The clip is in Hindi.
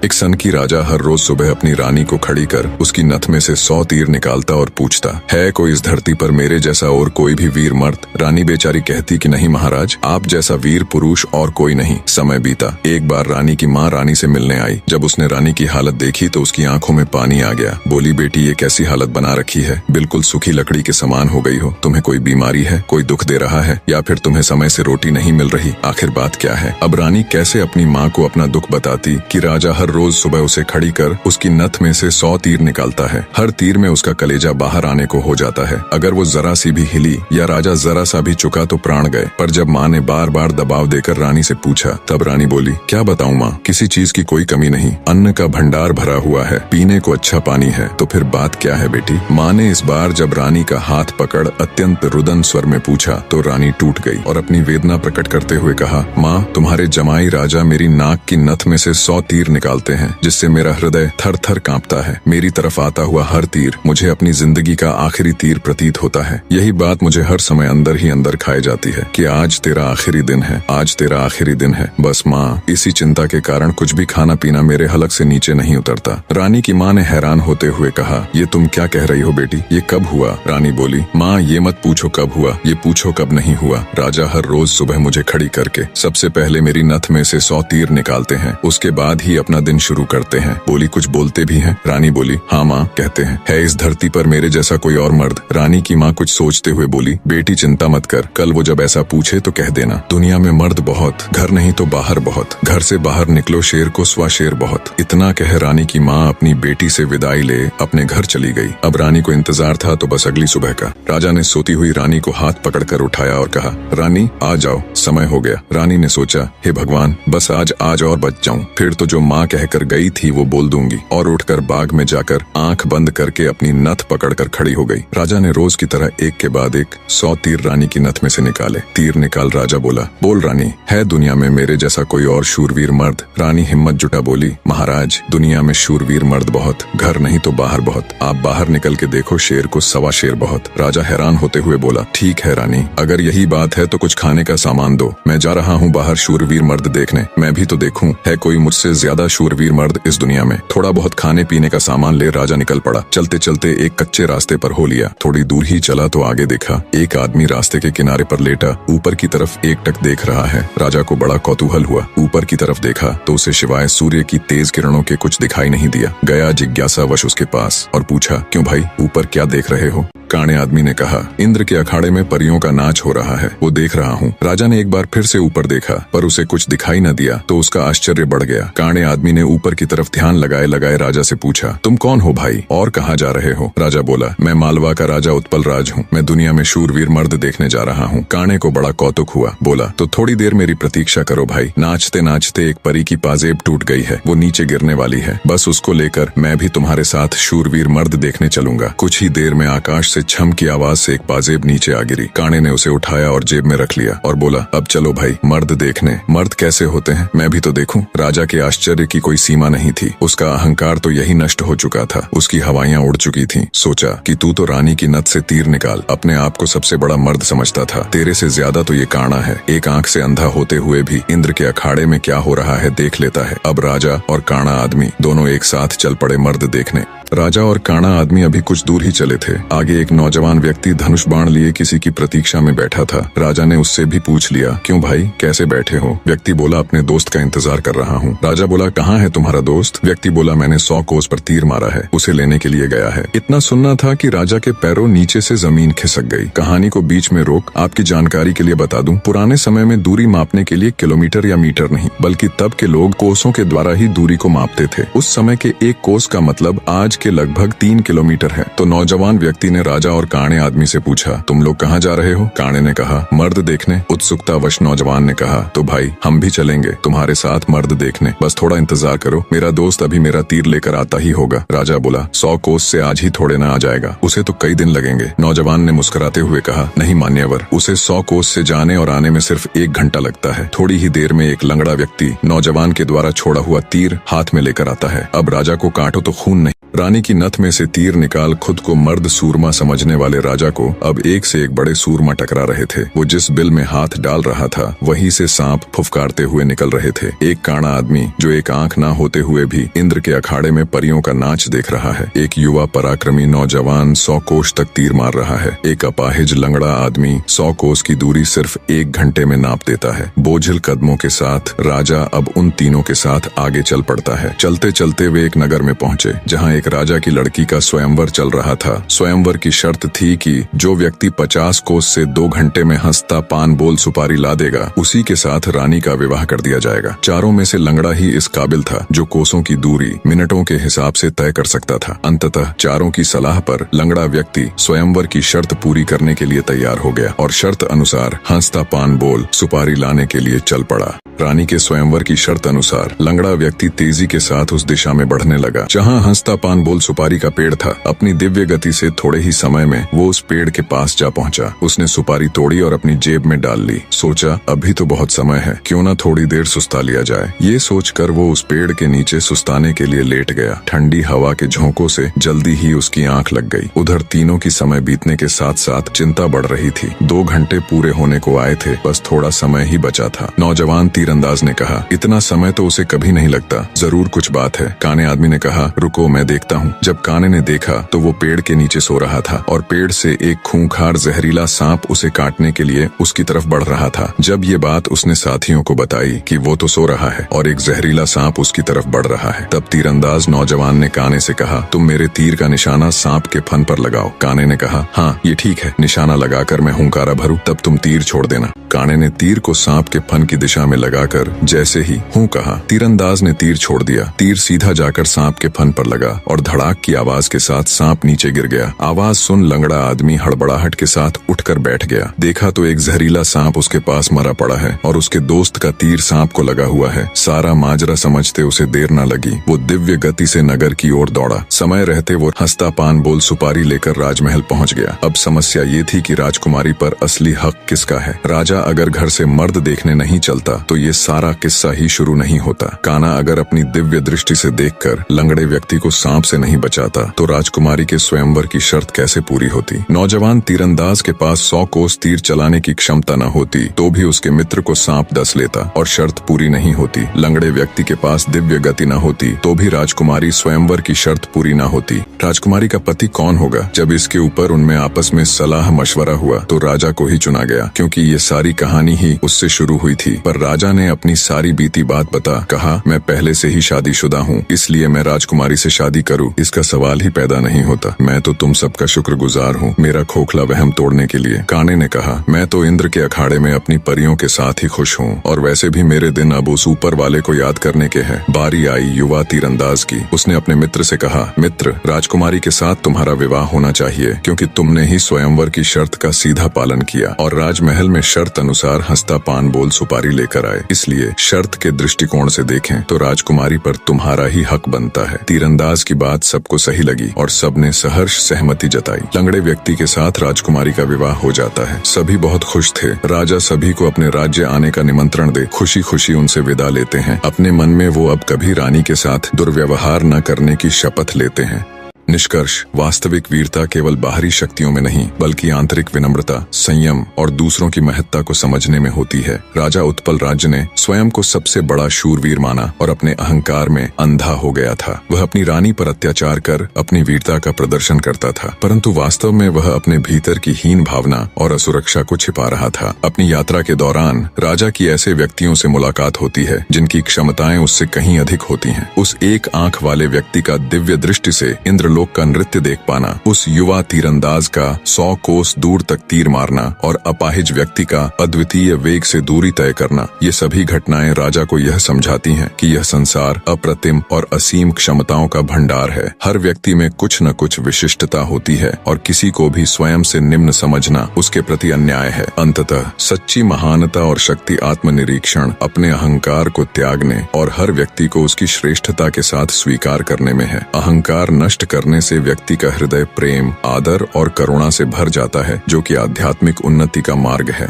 एक सन की राजा हर रोज सुबह अपनी रानी को खड़ी कर उसकी नथ में से 100 तीर निकालता और पूछता, है कोई इस धरती पर मेरे जैसा और कोई भी वीर मर्द? रानी बेचारी कहती कि नहीं महाराज, आप जैसा वीर पुरुष और कोई नहीं। समय बीता। एक बार रानी की माँ रानी से मिलने आई। जब उसने रानी की हालत देखी तो उसकी आंखों में पानी आ गया। बोली, बेटी ये कैसी हालत बना रखी है, बिल्कुल सूखी लकड़ी के समान हो गई हो। तुम्हें कोई बीमारी है, कोई दुख दे रहा है, या फिर तुम्हें समय से रोटी नहीं मिल रही? आखिर बात क्या है? अब रानी कैसे अपनी माँ को अपना दुख बताती कि राजा हर रोज सुबह उसे खड़ी कर उसकी नथ में से 100 तीर निकालता है। हर तीर में उसका कलेजा बाहर आने को हो जाता है। अगर वो जरा सी भी हिली या राजा जरा सा भी चुका तो प्राण गए। पर जब माँ ने बार बार दबाव देकर रानी से पूछा, तब रानी बोली, क्या बताऊं माँ, किसी चीज की कोई कमी नहीं, अन्न का भंडार भरा हुआ है, पीने को अच्छा पानी है, तो फिर बात क्या है बेटी? माँ ने इस बार जब रानी का हाथ पकड़ अत्यंत रुदन स्वर में पूछा तो रानी टूट गई और अपनी वेदना प्रकट करते हुए कहा, माँ तुम्हारे जमाई राजा मेरी नाक की नथ में से 100 तीर निकालते हैं, जिससे मेरा हृदय थर थर कांपता है। मेरी तरफ आता हुआ हर तीर मुझे अपनी जिंदगी का आखिरी तीर प्रतीत होता है। यही बात मुझे हर समय अंदर ही अंदर खाए जाती है कि आज तेरा आखिरी दिन है, आज तेरा आखिरी दिन है। बस माँ, इसी चिंता के कारण कुछ भी खाना पीना मेरे हलक से नीचे नहीं उतरता। रानी की माँ ने हैरान होते हुए कहा, ये तुम क्या कह रही हो बेटी, ये कब हुआ? रानी बोली, माँ ये मत पूछो कब हुआ, ये पूछो कब नहीं हुआ। राजा हर रोज सुबह मुझे खड़ी करके सबसे पहले मेरी नथ में से 100 तीर निकालते हैं, उसके बाद ही अपना दिन शुरू करते हैं। बोली, कुछ बोलते भी हैं? रानी बोली, हाँ माँ कहते हैं। है इस धरती पर मेरे जैसा कोई और मर्द? रानी की माँ कुछ सोचते हुए बोली, बेटी चिंता मत कर, कल वो जब ऐसा पूछे तो कह देना, दुनिया में मर्द बहुत, घर नहीं तो बाहर बहुत, घर से बाहर निकलो शेर को स्वा शेर बहुत। इतना कह रानी की माँ अपनी बेटी से विदाई ले अपने घर चली गई। अब रानी को इंतजार था तो बस अगली सुबह का। राजा ने सोती हुई रानी को हाथ पकड़कर उठाया और कहा, रानी आ जाओ, समय हो गया। रानी ने सोचा, हे भगवान, बस आज और बच जाऊं, फिर तो जो माँ कहकर गई थी वो बोल दूंगी। और उठकर बाग में जाकर आंख बंद करके अपनी नथ पकड़कर खड़ी हो गई। राजा ने रोज की तरह एक के बाद एक 100 तीर रानी की नथ में से निकाले। तीर निकाल राजा बोला, बोल रानी, है दुनिया में मेरे जैसा कोई और शूरवीर मर्द? रानी हिम्मत जुटा बोली, महाराज दुनिया में शूरवीर मर्द बहुत, घर नहीं तो बाहर बहुत, आप बाहर निकल के देखो शेर को सवा शेर बहुत। राजा हैरान होते हुए बोला, ठीक है रानी, अगर यही बात है तो कुछ खाने का सामान दो, मैं जा रहा हूँ बाहर शूरवीर मर्द देखने, मैं भी तो देखूं है कोई मुझसे ज्यादा शूरवीर मर्द इस दुनिया में। थोड़ा बहुत खाने पीने का सामान ले राजा निकल पड़ा। चलते चलते एक कच्चे रास्ते पर हो लिया। थोड़ी दूर ही चला तो आगे देखा एक आदमी रास्ते के किनारे पर लेटा ऊपर की तरफ एकटक देख रहा है। राजा को बड़ा कौतूहल हुआ। ऊपर की तरफ देखा तो उसे सिवाय सूर्य की तेज किरणों के कुछ दिखाई नहीं दिया। गया जिज्ञासावश उसके पास और पूछा, क्यों भाई, ऊपर क्या देख रहे हो? काणे आदमी ने कहा, इंद्र के अखाड़े में परियों का नाच हो रहा है, वो देख रहा हूँ। राजा ने एक बार फिर से ऊपर देखा पर उसे कुछ दिखाई न दिया तो उसका आश्चर्य बढ़ गया। काणे आदमी ने ऊपर की तरफ ध्यान लगाए लगाए राजा से पूछा, तुम कौन हो भाई और कहाँ जा रहे हो? राजा बोला, मैं मालवा का राजा उत्पल राज हूँ, मैं दुनिया में शूरवीर मर्द देखने जा रहा हूँ। काणे को बड़ा कौतुक हुआ। बोला, तो थोड़ी देर मेरी प्रतीक्षा करो भाई। नाचते नाचते एक परी की पाजेब टूट गई है, वो नीचे गिरने वाली है, बस उसको लेकर मैं भी तुम्हारे साथ शूरवीर मर्द देखने चलूंगा। कुछ ही देर में आकाश से छम की आवाज से एक पाजेब नीचे आ गिरी। काणे ने उसे उठाया और जेब में रख लिया और बोला, अब चलो भाई मर्द देखने। मर्द कैसे होते हैं मैं भी तो देखूं। राजा के आश्चर्य की कोई सीमा नहीं थी। उसका अहंकार तो यही नष्ट हो चुका था, उसकी हवाइयां उड़ चुकी थीं। सोचा कि तू तो रानी की नथ से तीर निकाल अपने आप को सबसे बड़ा मर्द समझता था, तेरे से ज्यादा तो ये काणा है। एक आंख से अंधा होते हुए भी इंद्र के अखाड़े में क्या हो रहा है देख लेता है। अब राजा और काणा आदमी दोनों एक साथ चल पड़े मर्द देखने। राजा और काणा आदमी अभी कुछ दूर ही चले थे। आगे एक नौजवान व्यक्ति धनुष बाण लिए किसी की प्रतीक्षा में बैठा था। राजा ने उससे भी पूछ लिया, क्यों भाई कैसे बैठे हो? व्यक्ति बोला, अपने दोस्त का इंतजार कर रहा हूँ। राजा बोला, कहाँ है तुम्हारा दोस्त? व्यक्ति बोला, मैंने 100 कोस पर तीर मारा है, उसे लेने के लिए गया है। इतना सुनना था कि राजा के पैरों नीचे से जमीन खिसक गई। कहानी को बीच में रोक आपकी जानकारी के लिए बता दूं, पुराने समय में दूरी मापने के लिए किलोमीटर या मीटर नहीं बल्कि तब के लोग कोसों के द्वारा ही दूरी को मापते थे। उस समय के एक कोस का मतलब आज के लगभग 3 किलोमीटर है। तो नौजवान व्यक्ति ने राजा और काणे आदमी से पूछा, तुम लोग कहाँ जा रहे हो? काणे ने कहा, मर्द देखने। उत्सुकतावश नौजवान ने कहा, तो भाई हम भी चलेंगे तुम्हारे साथ मर्द देखने, बस थोड़ा इंतजार करो, मेरा दोस्त अभी मेरा तीर लेकर आता ही होगा। राजा बोला, 100 कोस से आज ही थोड़े ना आ जाएगा, उसे तो कई दिन लगेंगे। नौजवान ने मुस्कुराते हुए कहा, नहीं मान्यवर, उसे 100 कोस से जाने और आने में सिर्फ 1 घंटा लगता है। थोड़ी ही देर में एक लंगड़ा व्यक्ति नौजवान के द्वारा छोड़ा हुआ तीर हाथ में लेकर आता है। अब राजा को काटो तो खून नहीं रानी की नथ में से तीर निकाल खुद को मर्द सूरमा समझने वाले राजा को अब एक से एक बड़े सूरमा टकरा रहे थे। वो जिस बिल में हाथ डाल रहा था वहीं से सांप फुफकारते हुए निकल रहे थे। एक काना आदमी जो एक आंख ना होते हुए भी इंद्र के अखाड़े में परियों का नाच देख रहा है। एक युवा पराक्रमी नौजवान 100 कोस तक तीर मार रहा है। एक अपाहिज लंगड़ा आदमी 100 कोस की दूरी सिर्फ 1 घंटे में नाप देता है। बोझिल कदमों के साथ राजा अब उन तीनों के साथ आगे चल पड़ता है। चलते चलते वे एक नगर में पहुंचे जहां एक राजा की लड़की का स्वयंवर चल रहा था। स्वयंवर की शर्त थी कि जो व्यक्ति 50 कोस से 2 घंटे में हंसता पान बोल सुपारी ला देगा उसी के साथ रानी का विवाह कर दिया जाएगा। चारों में से लंगड़ा ही इस काबिल था जो कोसों की दूरी मिनटों के हिसाब से तय कर सकता था। अंततः चारों की सलाह पर लंगड़ा व्यक्ति स्वयंवर की शर्त पूरी करने के लिए तैयार हो गया और शर्त अनुसार हंसता पान बोल सुपारी लाने के लिए चल पड़ा। रानी के स्वयंवर की शर्त अनुसार लंगड़ा व्यक्ति तेजी के साथ उस दिशा में बढ़ने लगा जहां हंसता पान बोल सुपारी का पेड़ था। अपनी दिव्य गति से थोड़े ही समय में वो उस पेड़ के पास जा पहुंचा। उसने सुपारी तोड़ी और अपनी जेब में डाल ली। सोचा अभी तो बहुत समय है, क्यों ना थोड़ी देर सुस्ता लिया जाए। ये सोचकर वो उस पेड़ के नीचे सुस्ताने के लिए लेट गया। ठंडी हवा के झोंकों से जल्दी ही उसकी आंख लग गई। उधर तीनों की समय बीतने के साथ साथ चिंता बढ़ रही थी। 2 घंटे पूरे होने को आए थे, बस थोड़ा समय ही बचा था। नौजवान तीरंदाज ने कहा, इतना समय तो उसे कभी नहीं लगता, जरूर कुछ बात है। काने आदमी ने कहा, रुको मैं देखता हूँ। जब काने ने देखा तो वो पेड़ के नीचे सो रहा था और पेड़ से एक खूंखार जहरीला सांप उसे काटने के लिए उसकी तरफ बढ़ रहा था। जब ये बात उसने साथियों को बताई कि वो तो सो रहा है और एक जहरीला सांप उसकी तरफ बढ़ रहा है, तब तीरंदाज नौजवान ने काने से कहा, तुम मेरे तीर का निशाना सांप के फन पर लगाओ। काने ने कहा, हाँ ये ठीक है, निशाना लगाकर मैं हुंकारा भरूं तब तुम तीर छोड़ देना। काने ने तीर को सांप के फन की दिशा में लगाकर जैसे ही हूं कहा, तीरंदाज ने तीर छोड़ दिया। तीर सीधा जाकर सांप के फन पर लगा और धड़ाक की आवाज के साथ सांप नीचे गिर गया। आवाज सुन लंगड़ा आदमी हड़बड़ाहट के साथ उठकर बैठ गया। देखा तो एक जहरीला सांप उसके पास मरा पड़ा है और उसके दोस्त का तीर सांप को लगा हुआ है। सारा माजरा समझते उसे देर न लगी। वो दिव्य गति से नगर की ओर दौड़ा। समय रहते वो हंसता पान बोल सुपारी लेकर राजमहल पहुंच गया। अब समस्या ये थी कि राजकुमारी पर असली हक किसका है। राजा अगर घर से मर्द देखने नहीं चलता तो ये सारा किस्सा ही शुरू नहीं होता। काना अगर अपनी दिव्य दृष्टि से देखकर लंगड़े व्यक्ति को सांप से नहीं बचाता तो राजकुमारी के स्वयंवर की शर्त कैसे पूरी होती। नौजवान तीरंदाज के पास 100 कोस तीर चलाने की क्षमता न होती तो भी उसके मित्र को सांप डस लेता और शर्त पूरी नहीं होती। लंगड़े व्यक्ति के पास दिव्य गति न होती तो भी राजकुमारी स्वयंवर की शर्त पूरी न होती। राजकुमारी का पति कौन होगा? जब इसके ऊपर उनमें आपस में सलाह मशवरा हुआ तो राजा को ही चुना गया, क्योंकि ये सारी कहानी ही उससे शुरू हुई थी। पर राजा ने अपनी सारी बीती बात बता कहा, मैं पहले से ही शादीशुदा हूँ, इसलिए मैं राजकुमारी से शादी करूँ इसका सवाल ही पैदा नहीं होता। मैं तो तुम सबका शुक्रगुजार हूँ मेरा खोखला वहम तोड़ने के लिए। काने ने कहा, मैं तो इंद्र के अखाड़े में अपनी परियों के साथ ही खुश हूँ और वैसे भी मेरे दिन अब उस ऊपर वाले को याद करने के हैं। बारी आई युवा तीरंदाज की। उसने अपने मित्र से कहा, मित्र राजकुमारी के साथ तुम्हारा विवाह होना चाहिए, क्योंकि तुमने ही स्वयंवर की शर्त का सीधा पालन किया और राजमहल में शर्त अनुसार हंसता पान बोल सुपारी लेकर आए। इसलिए शर्त के दृष्टिकोण से देखें तो राजकुमारी पर तुम्हारा ही हक बनता है। तीरंदाज की बात सबको सही लगी और सबने सहर्ष सहमति जताई। लंगड़े व्यक्ति के साथ राजकुमारी का विवाह हो जाता है। सभी बहुत खुश थे। राजा सभी को अपने राज्य आने का निमंत्रण दे खुशी खुशी उनसे विदा लेते हैं। अपने मन में वो अब कभी रानी के साथ दुर्व्यवहार न करने की शपथ लेते हैं। निष्कर्ष, वास्तविक वीरता केवल बाहरी शक्तियों में नहीं बल्कि आंतरिक विनम्रता, संयम और दूसरों की महत्ता को समझने में होती है। राजा उत्पल राज्य ने स्वयं को सबसे बड़ा शूरवीर माना और अपने अहंकार में अंधा हो गया था। वह अपनी रानी पर अत्याचार कर अपनी वीरता का प्रदर्शन करता था, परंतु वास्तव में वह अपने भीतर की हीन भावना और असुरक्षा को छिपा रहा था। अपनी यात्रा के दौरान राजा की ऐसे व्यक्तियों से मुलाकात होती है जिनकी क्षमताएं उससे कहीं अधिक होती हैं। उस एक आंख वाले व्यक्ति का दिव्य दृष्टि से इंद्रलोक का नृत्य देख पाना, उस युवा तीरंदाज का 100 कोस दूर तक तीर मारना और अपाहिज व्यक्ति का अद्वितीय वेग से दूरी तय करना, ये सभी घटनाएं राजा को यह समझाती हैं कि यह संसार अप्रतिम और असीम क्षमताओं का भंडार है। हर व्यक्ति में कुछ न कुछ विशिष्टता होती है और किसी को भी स्वयं से निम्न समझना उसके प्रति अन्याय है। अंततः सच्ची महानता और शक्ति आत्मनिरीक्षण, अपने अहंकार को त्यागने और हर व्यक्ति को उसकी श्रेष्ठता के साथ स्वीकार करने में है। अहंकार नष्ट करने से व्यक्ति का हृदय प्रेम, आदर और करुणा से भर जाता है, जो कि आध्यात्मिक उन्नति का मार्ग है।